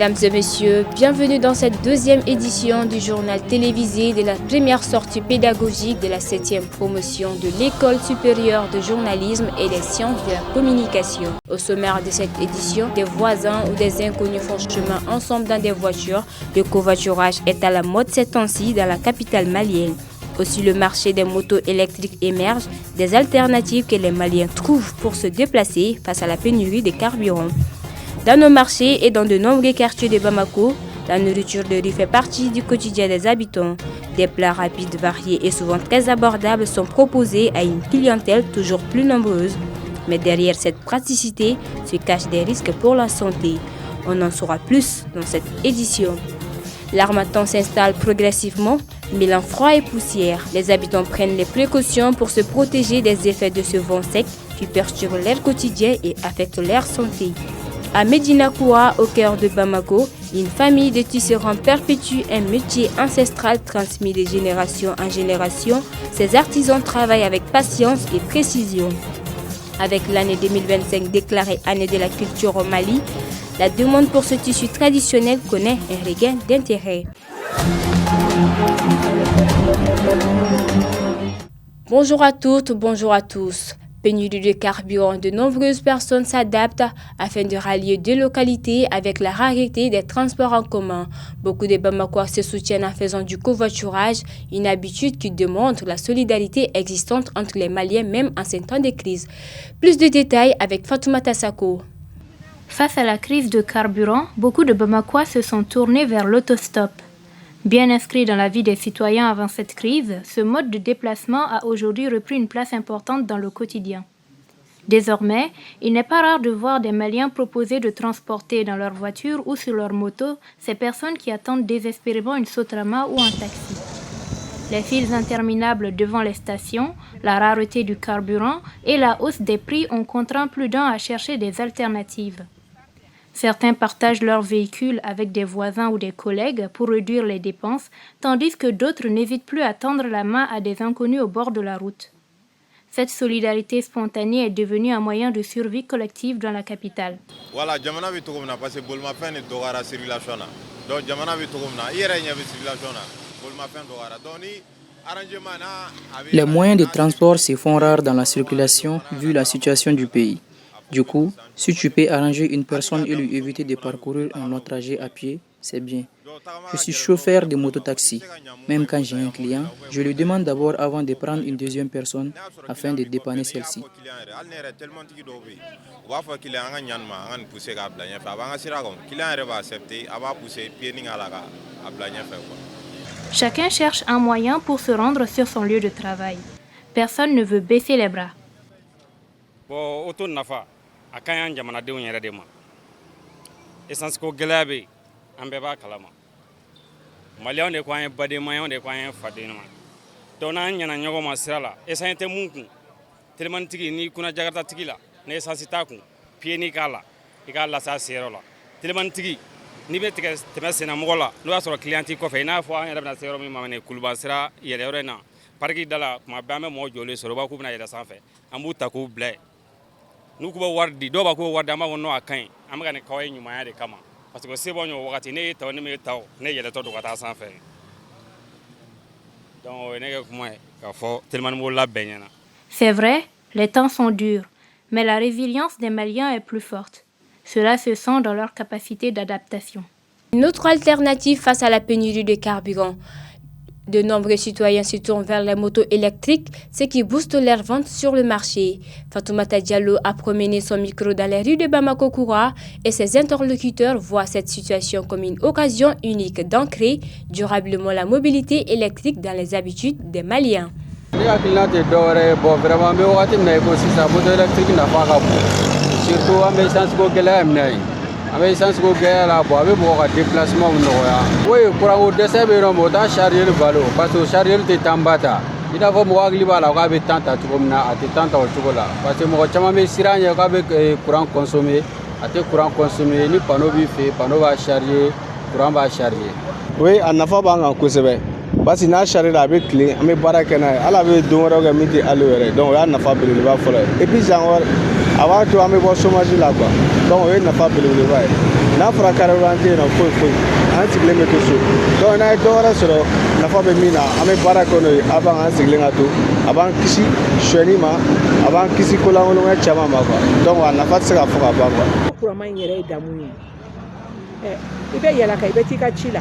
Mesdames et messieurs, bienvenue dans cette deuxième édition du journal télévisé de la première sortie pédagogique de la 7e promotion de l'École supérieure de journalisme et des sciences de la communication. Au sommaire de cette édition, des voisins ou des inconnus font chemin ensemble dans des voitures. Le covoiturage est à la mode ces temps-ci dans la capitale malienne. Aussi, le marché des motos électriques émerge, des alternatives que les Maliens trouvent pour se déplacer face à la pénurie de carburant. Dans nos marchés et dans de nombreux quartiers de Bamako, la nourriture de riz fait partie du quotidien des habitants. Des plats rapides, variés et souvent très abordables sont proposés à une clientèle toujours plus nombreuse. Mais derrière cette praticité se cachent des risques pour la santé. On en saura plus dans cette édition. L'harmattan s'installe progressivement, mêlant froid et poussière. Les habitants prennent les précautions pour se protéger des effets de ce vent sec qui perturbe leur quotidien et affecte leur santé. À Medina Koua, au cœur de Bamako, une famille de tisserands perpétue un métier ancestral transmis de génération en génération. Ces artisans travaillent avec patience et précision. Avec l'année 2025 déclarée année de la culture au Mali, la demande pour ce tissu traditionnel connaît un regain d'intérêt. Bonjour à toutes, bonjour à tous. Pénurie de carburant, de nombreuses personnes s'adaptent afin de rallier deux localités avec la rareté des transports en commun. Beaucoup de Bamakois se soutiennent en faisant du covoiturage, une habitude qui démontre la solidarité existante entre les Maliens même en ces temps de crise. Plus de détails avec Fatoumata Sako. Face à la crise de carburant, beaucoup de Bamakois se sont tournés vers l'autostop. Bien inscrit dans la vie des citoyens avant cette crise, ce mode de déplacement a aujourd'hui repris une place importante dans le quotidien. Désormais, il n'est pas rare de voir des Maliens proposer de transporter dans leur voiture ou sur leur moto ces personnes qui attendent désespérément une Sotrama ou un taxi. Les files interminables devant les stations, la rareté du carburant et la hausse des prix ont contraint plus d'un à chercher des alternatives. Certains partagent leur véhicule avec des voisins ou des collègues pour réduire les dépenses, tandis que d'autres n'hésitent plus à tendre la main à des inconnus au bord de la route. Cette solidarité spontanée est devenue un moyen de survie collective dans la capitale. Voilà, jamana bi togomna parce que bolma fen de dogara circulation na. Donc jamana bi togomna ira nya bi circulation na. Bolma fen dogara. Donc ni arrangement na. Les moyens de transport se font rares dans la circulation vu la situation du pays. Du coup, si tu peux arranger une personne et lui éviter de parcourir un long trajet à pied, c'est bien. Je suis chauffeur de mototaxi. Même quand j'ai un client, je lui demande d'abord avant de prendre une deuxième personne afin de dépanner celle-ci. Chacun cherche un moyen pour se rendre sur son lieu de travail. Personne ne veut baisser les bras. A kaɲan jamanadenw yɛrɛ de ma essence ko gɛlɛya bɛ an bɛɛ b'a kalama maliyɛnw de ko an ye badenmayaw de ko an ye fadenw ma donc n'an ɲɛna ɲɔgɔn ma sira la essence tɛ mun kun telemanitigi n'i kunna jakartatigi la ni essence t'a kun pied n'i k'a la i k'a lase a seyɔrɔ la telemanitigi n'i bɛ tɛmɛ sennamɔgɔ la n'o y'a sɔrɔ client t'i kɔfɛ i n'a fɔ an yɛrɛ bɛna se yɔrɔ min ma nin kuluba sira yɛlɛyɔrɔ in na pariki da la kuma bɛɛ an bɛ mɔgɔw jɔlen sɔrɔ u b'a k'u bɛna yɛlɛ sanfɛ an b'u ta k'u bila yen. Nous pouvons voir des dɔw b'a ko wari d'an b'a fɔ n'o a ka ɲi an bɛ ka nin kawai ɲumanya de kama parce que se b'anw ye o wagati ne ye taw ne m'e taw ne yɛlɛtɔ don ka taa sanfɛ donc o ye ne kɛ kuma ye k'a fɔ telimani b'o labɛn ɲɛna. C'est vrai, les temps sont durs, mais la résilience des Maliens est plus forte. Cela se sent dans leur capacité d'adaptation. Une autre alternative face à la pénurie de carburant. De nombreux citoyens se tournent vers les motos électriques, ce qui booste leurs ventes sur le marché. Fatoumata Diallo a promené son micro dans les rues de Bamako-Koura et ses interlocuteurs voient cette situation comme une occasion unique d'ancrer durablement la mobilité électrique dans les habitudes des Maliens. An bɛ essence ko gɛlɛya la bon a bɛ mɔgɔ ka déplacement nɔgɔya. Oui, courant ko dɛsɛ bɛ yen nɔ mais o t'a charger balo parce que charger tɛ temps ba ta. I n'a fɔ mɔgɔ hakili b'a la k'a bɛ temps ta cogo min na a tɛ temps ta o cogo la parce que mɔgɔ caman bɛ siran ɲɛ k'a bɛ courant consommer a tɛ courant consommer ni panneau b'i fɛ yen panneau b'a charger courant b'a charger. Oui, a nafa b'an kan kosɛbɛ parce que n'a chargé la avec clé on me bara kana ala be don wɛrɛ kɛ min tɛ ale yɛrɛ donc o y'a nafa belebeleba fɔlɔ ye et puis genre a b'a to an bɛ bɔ chômage la quoi donc o ye nafa belebeleba ye n'a fɔra carburant tɛ yen nɔ foyi an sigilen bɛ to so donc n'a ye dɔ wɛrɛ sɔrɔ nafa bɛ min na an bɛ baara kɛ n'o ye a b'an an sigilen ka to a b'an kisi suɲɛni ma a b'an kisi kolankolon caman ma quoi donc a nafa tɛ se ka fɔ ka ban quoi. Kurama in yɛrɛ ye damu ye i bɛ yɛlɛ kan i bɛ t'i ka ci la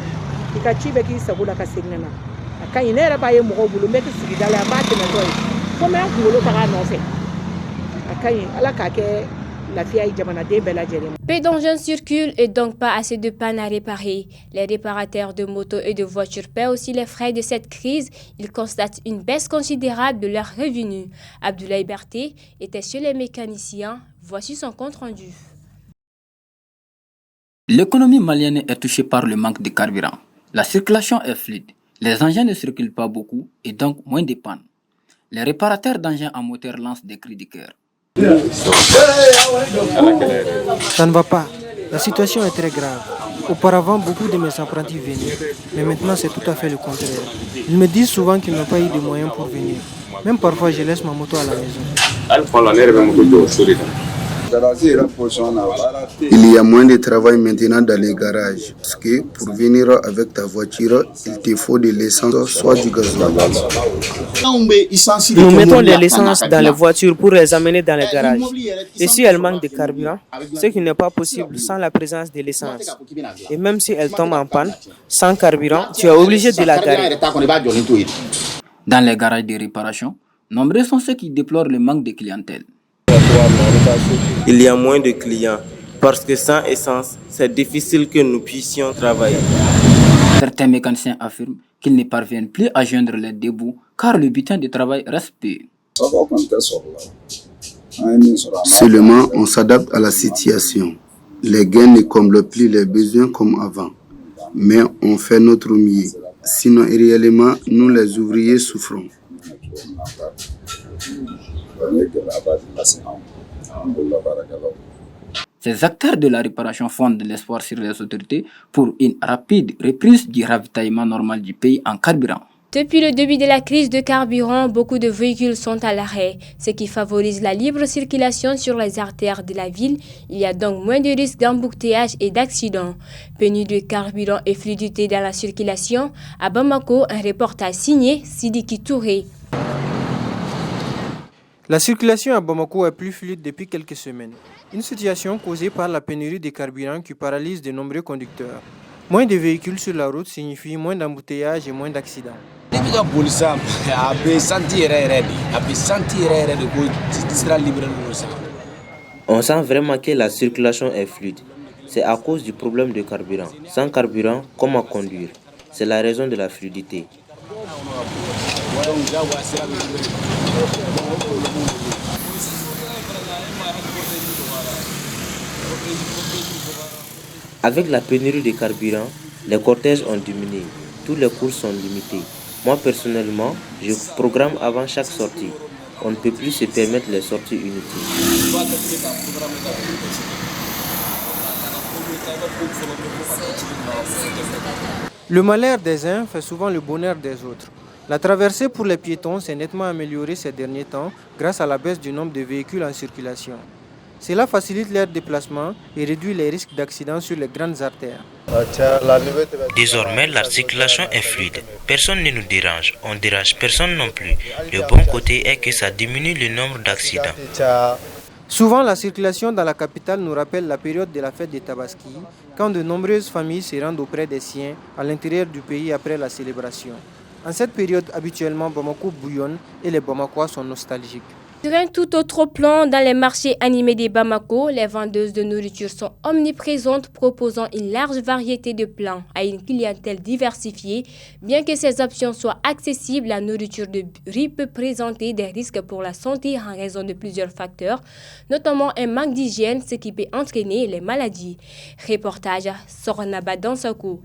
i ka ci bɛ k'i sago la ka segin ka na a ka ɲi ne yɛrɛ b'a ye mɔgɔw bolo n bɛ kɛ sigida la an b'a tɛmɛ dɔ ye fo n bɛ n kunkolo ta k'a nɔfɛ a ka ɲi ala k'a kɛ lafiya ye jamanaden bɛɛ lajɛlen. Peu d'engins circulent et donc pas assez de pannes à réparer. Les réparateurs de motos et de voitures paient aussi les frais de cette crise. Ils constatent une baisse considérable de leurs revenus. Abdoulaye Berté était chez les mécaniciens. Voici son compte rendu. L'économie malienne est touchée par le manque de carburant. La circulation est fluide. Les engins ne circulent pas beaucoup et donc moins de pannes. Les réparateurs d'engins à moteur lancent des cris de cœur. Ça ne va pas. La situation est très grave. Auparavant, beaucoup de mes apprentis venaient, mais maintenant c'est tout à fait le contraire. Ils me disent souvent qu'ils n'ont pas eu de moyens pour venir. Même parfois, je laisse ma moto à la maison. Il y a moins de travail maintenant dans les garages, parce que pour venir avec ta voiture, il te faut de l'essence, soit du gasoil. Nous mettons de l'essence dans les voitures pour les amener dans les garages. Et si elles manquent de carburant, ce qui n'est pas possible sans la présence de l'essence. Et même si elles tombent en panne, sans carburant, tu es obligé de la garer. Dans les garages de réparation, nombreux sont ceux qui déplorent le manque de clientèle. Il y a moins de clients parce que sans essence, c'est difficile que nous puissions travailler. Certains mécaniciens affirment qu'ils ne parviennent plus à joindre les débuts car le butin de travail reste peu. Seulement, on s'adapte à la situation. Les gains ne comblent plus les besoins comme avant, mais on fait notre mieux. Sinon, réellement, nous les ouvriers souffrons. Ces acteurs de la réparation fondent de l'espoir sur les autorités pour une rapide reprise du ravitaillement normal du pays en carburant. Depuis le début de la crise de carburant, beaucoup de véhicules sont à l'arrêt, ce qui favorise la libre circulation sur les artères de la ville. Il y a donc moins de risques d'embouteillage et d'accidents. Pénurie de carburant et fluidité dans la circulation. À Bamako, un reportage signé Sidiki Touré. La circulation à Bamako est plus fluide depuis quelques semaines. Une situation causée par la pénurie de carburant qui paralyse de nombreux conducteurs. Moins de véhicules sur la route signifie moins d'embouteillages et moins d'accidents. On sent vraiment que la circulation est fluide. C'est à cause du problème de carburant. Sans carburant, comment conduire? C'est la raison de la fluidité. Avec la pénurie de carburant, les cortèges ont diminué. Tous les cours sont limités. Moi personnellement, je programme avant chaque sortie. On ne peut plus se permettre les sorties inutiles. Le malheur des uns fait souvent le bonheur des autres. La traversée pour les piétons s'est nettement améliorée ces derniers temps grâce à la baisse du nombre de véhicules en circulation. Cela facilite leur déplacement et réduit les risques d'accidents sur les grandes artères. Désormais, la circulation est fluide. Personne ne nous dérange. On ne dérange personne non plus. Le bon côté est que ça diminue le nombre d'accidents. Souvent, la circulation dans la capitale nous rappelle la période de la fête des Tabaski, quand de nombreuses familles se rendent auprès des siens à l'intérieur du pays après la célébration. En cette période, habituellement, Bamako bouillonne et les Bamakois sont nostalgiques. Sur un tout autre plan, dans les marchés animés de Bamako, les vendeuses de nourriture sont omniprésentes, proposant une large variété de plats à une clientèle diversifiée. Bien que ces options soient accessibles, la nourriture de riz peut présenter des risques pour la santé en raison de plusieurs facteurs, notamment un manque d'hygiène, ce qui peut entraîner les maladies. Reportage Sornaba Dansakou.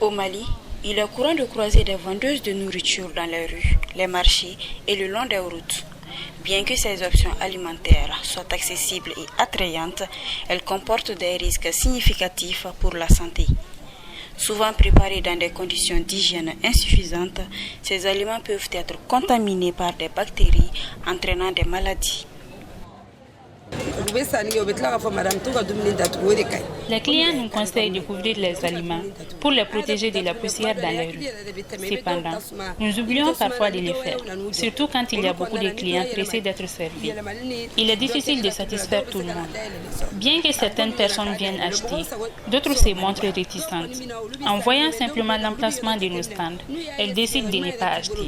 Au Mali, il est courant de croiser des vendeuses de nourriture dans les rues, les marchés et le long des routes. Bien que ces options alimentaires soient accessibles et attrayantes, elles comportent des risques significatifs pour la santé. Souvent préparés dans des conditions d'hygiène insuffisantes, ces aliments peuvent être contaminés par des bactéries entraînant des maladies. Les clients nous conseillent de couvrir les aliments pour les protéger de la poussière dans les rues. Cependant, nous oublions parfois de les faire, surtout quand il y a beaucoup de clients pressés d'être servis. Il est difficile de satisfaire tout le monde. Bien que certaines personnes viennent acheter, d'autres se montrent réticentes. En voyant simplement l'emplacement de nos stands, elles décident de ne pas acheter.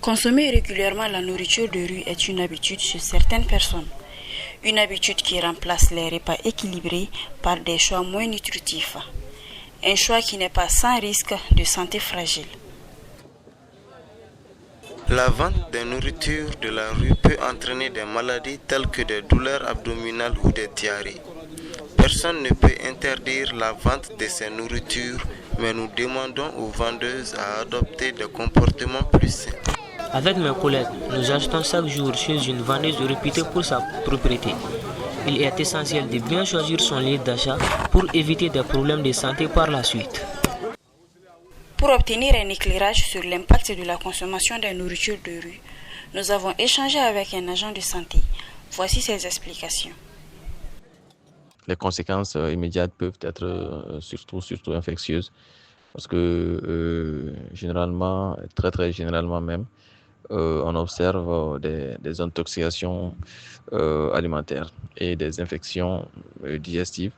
Consommer régulièrement la nourriture de rue est une habitude chez certaines personnes. Une habitude qui remplace les repas équilibrés par des choix moins nutritifs. Un choix qui n'est pas sans risque de santé fragile. La vente des nourritures de la rue peut entraîner des maladies telles que des douleurs abdominales ou des diarrhées. Personne ne peut interdire la vente de ces nourritures, mais nous demandons aux vendeuses à adopter des comportements plus sains. Avec mes collègues, nous achetons chaque jour chez une vendeuse réputée pour sa propriété. Il est essentiel de bien choisir son lieu d'achat pour éviter des problèmes de santé par la suite. Pour obtenir un éclairage sur l'impact de la consommation des nourritures de rue, nous avons échangé avec un agent de santé. Voici ses explications. Les conséquences immédiates peuvent être surtout infectieuses parce que généralement, très généralement même, on observe des intoxications alimentaires et des infections digestives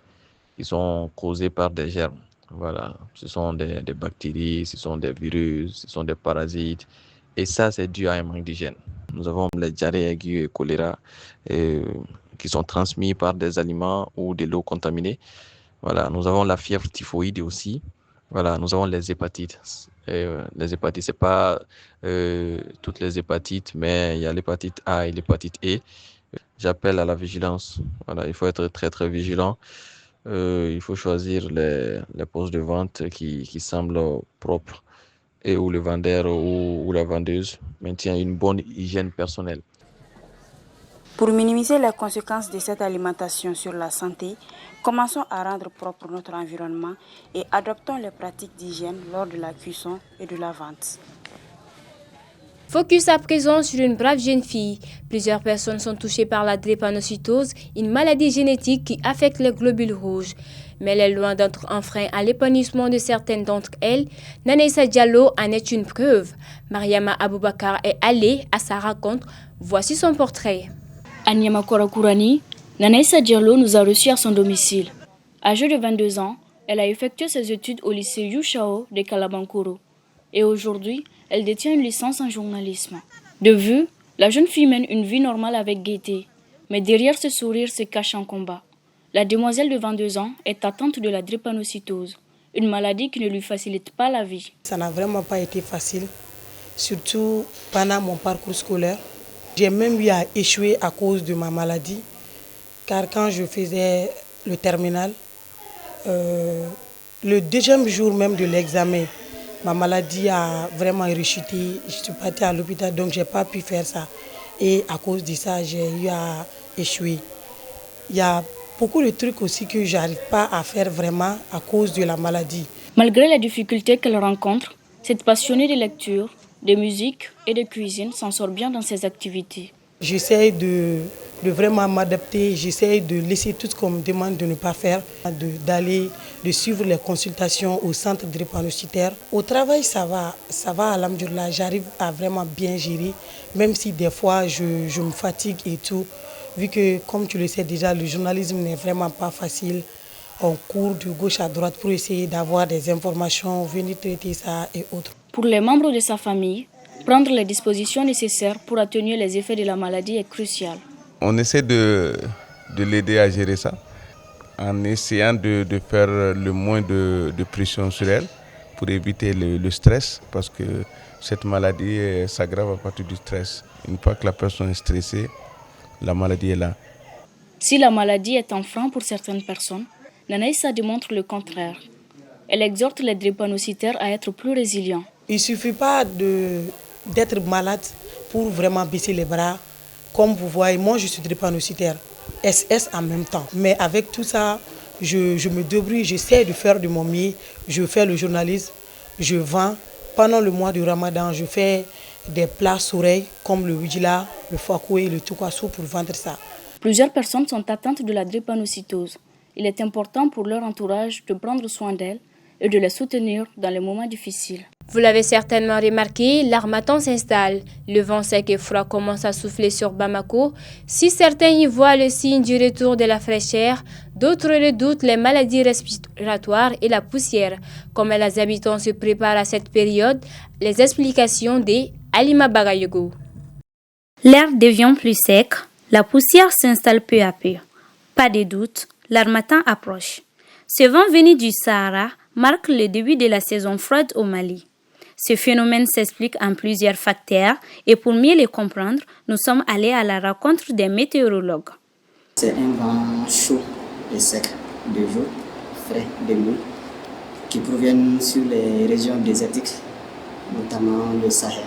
qui sont causées par des germes. Voilà, ce sont des bactéries, ce sont des virus, ce sont des parasites. Et ça, c'est dû à un manque d'hygiène. Nous avons les diarrhées aiguës et choléra qui sont transmis par des aliments ou de l'eau contaminée. Voilà, nous avons la fièvre typhoïde aussi. Voilà, nous avons les hépatites. Les hépatites, c'est pas toutes les hépatites, mais il y a l'hépatite A et l'hépatite E. J'appelle à la vigilance. Voilà, il faut être très vigilant. Il faut choisir les postes de vente qui semblent propres et où le vendeur ou la vendeuse maintient une bonne hygiène personnelle. Pour minimiser les conséquences de cette alimentation sur la santé, commençons à rendre propre notre environnement et adoptons les pratiques d'hygiène lors de la cuisson et de la vente. Focus à présent sur une brave jeune fille. Plusieurs personnes sont touchées par la drépanocytose, une maladie génétique qui affecte les globules rouges. Mais elle est loin d'être un frein à l'épanouissement de certaines d'entre elles. Nanaïssa Diallo en est une preuve. Mariama Aboubakar est allée à sa rencontre. Voici son portrait. À Niamakorakourani, Nanaïssa Diallo nous a reçus à son domicile. Âgée de 22 ans, elle a effectué ses études au lycée Yushao de Kalabankoro. Et aujourd'hui, elle détient une licence en journalisme. De vue, la jeune fille mène une vie normale avec gaieté. Mais derrière ce sourire se cache un combat. La demoiselle de 22 ans est atteinte de la drépanocytose, une maladie qui ne lui facilite pas la vie. Ça n'a vraiment pas été facile, surtout pendant mon parcours scolaire. J'ai même eu à échouer à cause de ma maladie, car quand je faisais le terminal, le deuxième jour même de l'examen, ma maladie a vraiment rechuté. Je suis partie à l'hôpital, donc je n'ai pas pu faire ça. Et à cause de ça, j'ai eu à échouer. Il y a beaucoup de trucs aussi que je n'arrive pas à faire vraiment à cause de la maladie. Malgré les difficultés qu'elle rencontre, cette passionnée de lecture, de musique et de cuisine s'en sort bien dans ses activités. J'essaie de vraiment m'adapter, j'essaie de laisser tout ce qu'on me demande de ne pas faire, de suivre les consultations au centre drépanocytaire. Au travail, ça va, alhamdoulilah, j'arrive à vraiment bien gérer, même si des fois je me fatigue et tout, vu que, comme tu le sais déjà, le journalisme n'est vraiment pas facile. On court de gauche à droite pour essayer d'avoir des informations, venir traiter ça et autres. Pour les membres de sa famille, prendre les dispositions nécessaires pour atténuer les effets de la maladie est crucial. On essaie de l'aider à gérer ça, en essayant de faire le moins de pression sur elle pour éviter le stress, parce que cette maladie s'aggrave à partir du stress. Une fois que la personne est stressée, la maladie est là. Si la maladie est un frein pour certaines personnes, Nanaïssa démontre le contraire. Elle exhorte les drépanocytaires à être plus résilients. Il ne suffit pas d'être malade pour vraiment baisser les bras. Comme vous voyez, moi je suis drépanocytaire, SS en même temps. Mais avec tout ça, je me débrouille, j'essaie de faire de mon mieux. Je fais le journalisme, je vends. Pendant le mois du Ramadan, je fais des plats oreilles comme le wijila, le fakoué et le tukwassou pour vendre ça. Plusieurs personnes sont atteintes de la drépanocytose. Il est important pour leur entourage de prendre soin d'elles et de les soutenir dans les moments difficiles. Vous l'avez certainement remarqué, l'harmattan s'installe. Le vent sec et froid commence à souffler sur Bamako. Si certains y voient le signe du retour de la fraîcheur, d'autres redoutent les maladies respiratoires et la poussière. Comment les habitants se préparent à cette période? Les explications d'Alima Bagayogo. L'air devient plus sec, la poussière s'installe peu à peu. Pas de doute, l'harmattan approche. Ce vent venu du Sahara marque le début de la saison froide au Mali. Ce phénomène s'explique en plusieurs facteurs et pour mieux les comprendre, nous sommes allés à la rencontre des météorologues. C'est un vent chaud et sec de jour, frais de nuit, qui proviennent sur les régions désertiques, notamment le Sahel,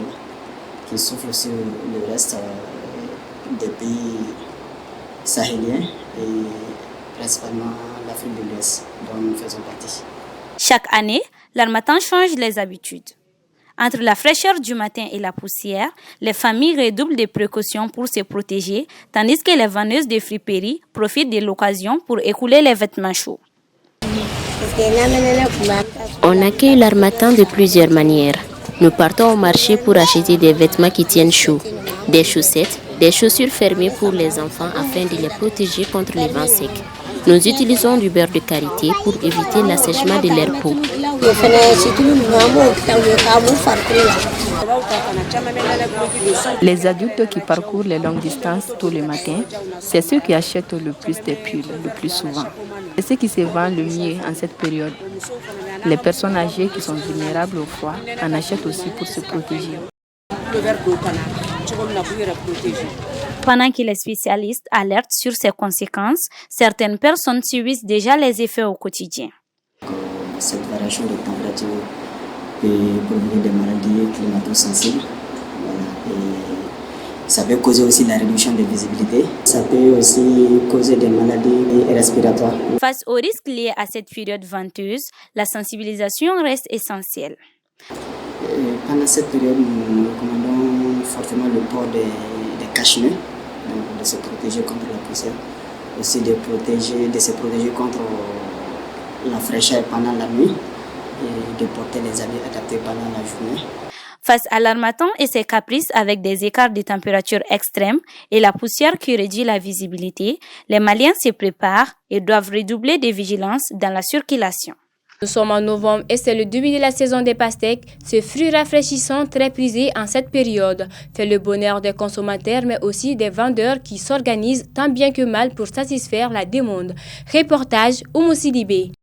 qui souffle sur le reste des pays sahéliens et principalement l'Afrique de l'Ouest, dont nous faisons partie. Chaque année, l'harmattan change les habitudes. Entre la fraîcheur du matin et la poussière, les familles redoublent des précautions pour se protéger, tandis que les vendeuses de friperies profitent de l'occasion pour écouler les vêtements chauds. On accueille l'harmattan de plusieurs manières. Nous partons au marché pour acheter des vêtements qui tiennent chaud, des chaussettes, des chaussures fermées pour les enfants afin de les protéger contre les vents secs. Nous utilisons du beurre de karité pour éviter l'assèchement de leur peau. Les adultes qui parcourent les longues distances tous les matins, c'est ceux qui achètent le plus des pulls le plus souvent. C'est ce qui se vend le mieux en cette période. Les personnes âgées qui sont vulnérables au froid en achètent aussi pour se protéger. Pendant que les spécialistes alertent sur ces conséquences, certaines personnes subissent déjà les effets au quotidien. Cette variation de température peut provoquer des maladies climato-sensibles. Et ça peut causer aussi la réduction de visibilité. Ça peut aussi causer des maladies respiratoires. Face aux risques liés à cette période venteuse, la sensibilisation reste essentielle. Pendant cette période, nous recommandons fortement le port des cache-nez, de se protéger contre la poussière, aussi de se protéger contre la fraîcheur pendant la nuit et de porter les habits adaptés pendant la journée. Face à l'harmattan et ses caprices avec des écarts de température extrêmes et la poussière qui réduit la visibilité, les Maliens se préparent et doivent redoubler de vigilance dans la circulation. Nous sommes en novembre et c'est le début de la saison des pastèques. Ce fruit rafraîchissant très prisé en cette période fait le bonheur des consommateurs mais aussi des vendeurs qui s'organisent tant bien que mal pour satisfaire la demande. Reportage Oumou Sidibé.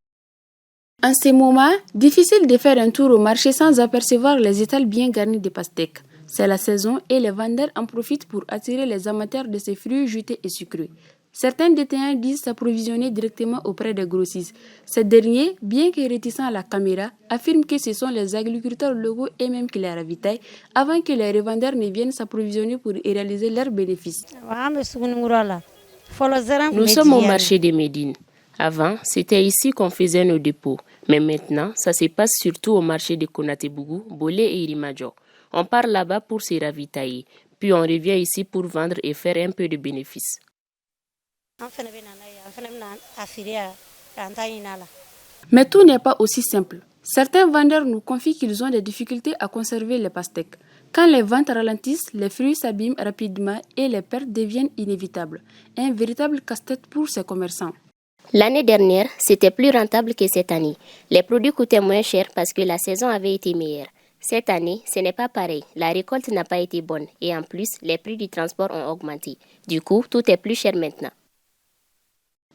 En ces moments, difficile de faire un tour au marché sans apercevoir les étals bien garnis de pastèques. C'est la saison et les vendeurs en profitent pour attirer les amateurs de ces fruits jutés et sucrés. Certains détaillants disent s'approvisionner directement auprès des grossistes. Ces derniers, bien que réticents à la caméra, affirment que ce sont les agriculteurs locaux eux-mêmes qui les ravitaillent avant que les revendeurs ne viennent s'approvisionner pour y réaliser leurs bénéfices. Nous sommes au marché de Médine. Avant, c'était ici qu'on faisait nos dépôts. Mais maintenant, ça se passe surtout au marché de Konaté-Bougou, Bolé et Irimadjo. On part là-bas pour se ravitailler. Puis on revient ici pour vendre et faire un peu de bénéfices. Mais tout n'est pas aussi simple. Certains vendeurs nous confient qu'ils ont des difficultés à conserver les pastèques. Quand les ventes ralentissent, les fruits s'abîment rapidement et les pertes deviennent inévitables. Un véritable casse-tête pour ces commerçants. L'année dernière, c'était plus rentable que cette année. Les produits coûtaient moins cher parce que la saison avait été meilleure. Cette année, ce n'est pas pareil. La récolte n'a pas été bonne et en plus, les prix du transport ont augmenté. Du coup, tout est plus cher maintenant.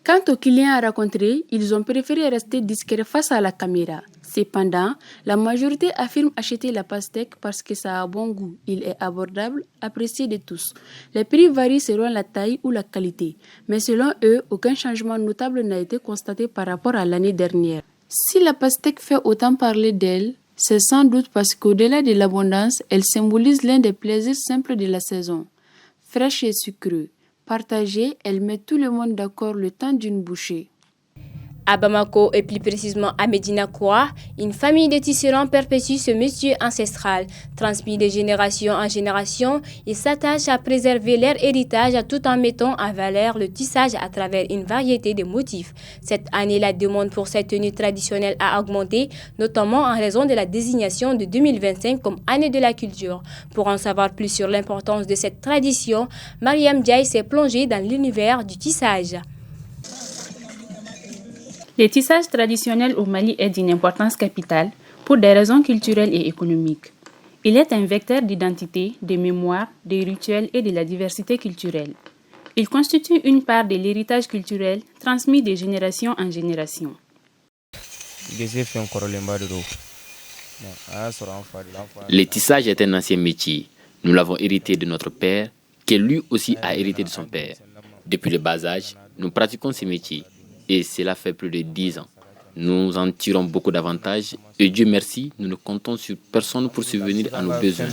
Quant aux clients rencontrés, ils ont préféré rester discrets face à la caméra. Cependant, la majorité affirme acheter la pastèque parce que ça a bon goût. Il est abordable, apprécié de tous. Les prix varient selon la taille ou la qualité. Mais selon eux, aucun changement notable n'a été constaté par rapport à l'année dernière. Si la pastèque fait autant parler d'elle, c'est sans doute parce qu'au-delà de l'abondance, elle symbolise l'un des plaisirs simples de la saison. Fraîche et sucrée. Partagée, elle met tout le monde d'accord le temps d'une bouchée. À Bamako et plus précisément à Medina Koua, une famille de tisserands perpétue ce métier ancestral. Transmis de génération en génération, ils s'attachent à préserver leur héritage tout en mettant en valeur le tissage à travers une variété de motifs. Cette année, la demande pour cette tenue traditionnelle a augmenté, notamment en raison de la désignation de 2025 comme année de la culture. Pour en savoir plus sur l'importance de cette tradition, Mariam Diaye s'est plongée dans l'univers du tissage. Le tissage traditionnel au Mali est d'une importance capitale pour des raisons culturelles et économiques. Il est un vecteur d'identité, de mémoire, des rituels et de la diversité culturelle. Il constitue une part de l'héritage culturel transmis de génération en génération. Le tissage est un ancien métier. Nous l'avons hérité de notre père, qui lui aussi a hérité de son père. Depuis le bas âge, nous pratiquons ce métier. Et cela fait plus de 10 ans. Nous en tirons beaucoup d'avantages et Dieu merci, nous ne comptons sur personne pour subvenir à nos besoins.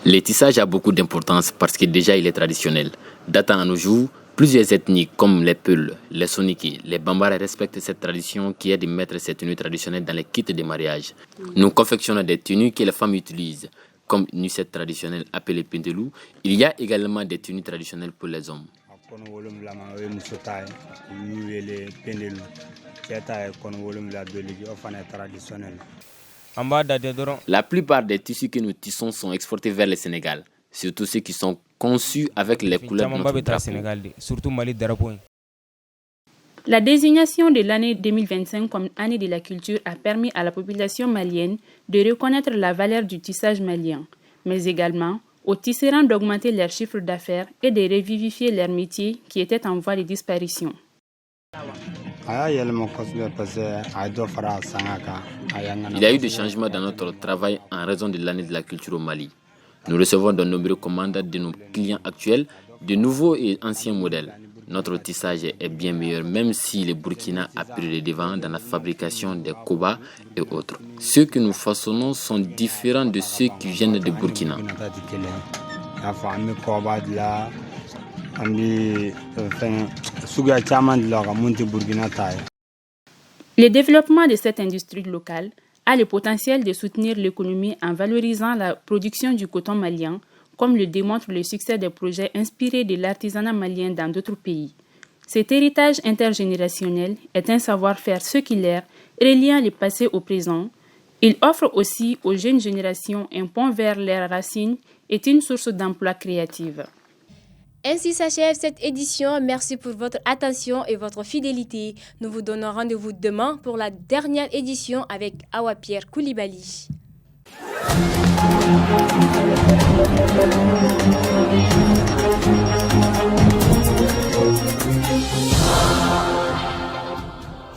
Le tissage a beaucoup d'importance parce que déjà il est traditionnel. Datant à nos jours, plusieurs ethnies comme les Peuls, les Soninké, les Bambara respectent cette tradition qui est de mettre ces tenues traditionnelles dans les kits de mariage. Nous confectionnons des tenues que les femmes utilisent. Comme une nuisette traditionnelle appelée pendelou, il y a également des tenues traditionnelles pour les hommes. La plupart des tissus que nous tissons sont exportés vers le Sénégal, surtout ceux qui sont conçus avec les couleurs de notre drapeau. La désignation de l'année 2025 comme année de la culture a permis à la population malienne de reconnaître la valeur du tissage malien, mais également aux tisserands d'augmenter leur chiffre d'affaires et de revivifier leur métier qui était en voie de disparition. Il y a eu des changements dans notre travail en raison de l'année de la culture au Mali. Nous recevons de nombreuses commandes de nos clients actuels, de nouveaux et anciens modèles. Notre tissage est bien meilleur, même si le Burkina a pris le devant dans la fabrication des kobas et autres. Ceux que nous façonnons sont différents de ceux qui viennent de Burkina. Le développement de cette industrie locale a le potentiel de soutenir l'économie en valorisant la production du coton malien, comme le démontre le succès des projets inspirés de l'artisanat malien dans d'autres pays. Cet héritage intergénérationnel est un savoir-faire séculaire reliant le passé au présent. Il offre aussi aux jeunes générations un pont vers leurs racines et une source d'emploi créative. Ainsi s'achève cette édition. Merci pour votre attention et votre fidélité. Nous vous donnons rendez-vous demain pour la dernière édition avec Awa Pierre Koulibaly.